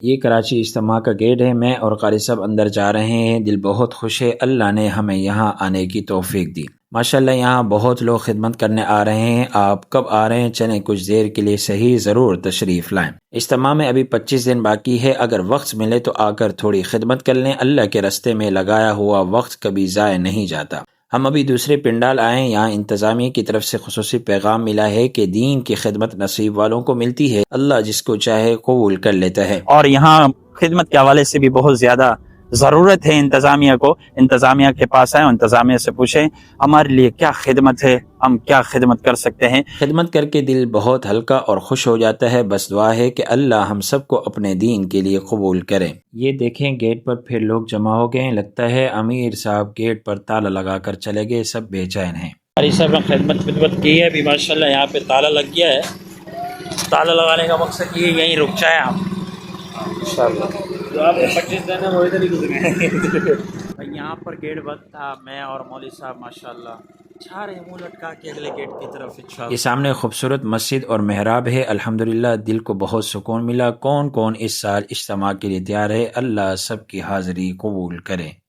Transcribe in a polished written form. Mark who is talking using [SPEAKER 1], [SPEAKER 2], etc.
[SPEAKER 1] یہ کراچی اجتماع کا گیٹ ہے، میں اور قاری صاحب اندر جا رہے ہیں، دل بہت خوش ہے، اللہ نے ہمیں یہاں آنے کی توفیق دی۔ ماشاءاللہ یہاں بہت لوگ خدمت کرنے آ رہے ہیں۔ آپ کب آ رہے ہیں؟ چلیں کچھ دیر کے لیے صحیح، ضرور تشریف لائیں۔ اجتماع میں ابھی 25 دن باقی ہے، اگر وقت ملے تو آ کر تھوڑی خدمت کر لیں، اللہ کے راستے میں لگایا ہوا وقت کبھی ضائع نہیں جاتا۔ ہم ابھی دوسرے پنڈال آئے، یہاں انتظامیہ کی طرف سے خصوصی پیغام ملا ہے کہ دین کی خدمت نصیب والوں کو ملتی ہے، اللہ جس کو چاہے قبول کر لیتا ہے۔
[SPEAKER 2] اور یہاں خدمت کے حوالے سے بھی بہت زیادہ ضرورت ہے انتظامیہ کو۔ انتظامیہ کے پاس آئیں، انتظامیہ سے پوچھیں ہمارے لیے کیا خدمت ہے، ہم کیا خدمت کر سکتے ہیں۔
[SPEAKER 1] خدمت کر کے دل بہت ہلکا اور خوش ہو جاتا ہے، بس دعا ہے کہ اللہ ہم سب کو اپنے دین کے لیے قبول کرے۔ یہ دیکھیں گیٹ پر پھر لوگ جمع ہو گئے، لگتا ہے امیر صاحب گیٹ پر تالا لگا کر چلے گئے، سب بے چین ہیں۔
[SPEAKER 2] قاری صاحب نے خدمت کی ہے، ابھی ماشاءاللہ یہاں پہ تالا لگ گیا ہے۔ تالا لگانے کا مقصد یہ یہیں رک جائیں آپ انشاءاللہ۔ جو آپ 25 دن ہے وہ ادھر ہی گزرے۔ یہاں پر گیٹ بند تھا، میں اور مولوی صاحب ماشاءاللہ چھا رہے منہ لٹکا کے اگلے گیٹ کی طرف انشاءاللہ۔
[SPEAKER 1] یہ سامنے خوبصورت مسجد اور محراب ہے، الحمدللہ دل کو بہت سکون ملا۔ کون کون اس سال اجتماع کے لیے تیار ہے؟ اللہ سب کی حاضری قبول کرے۔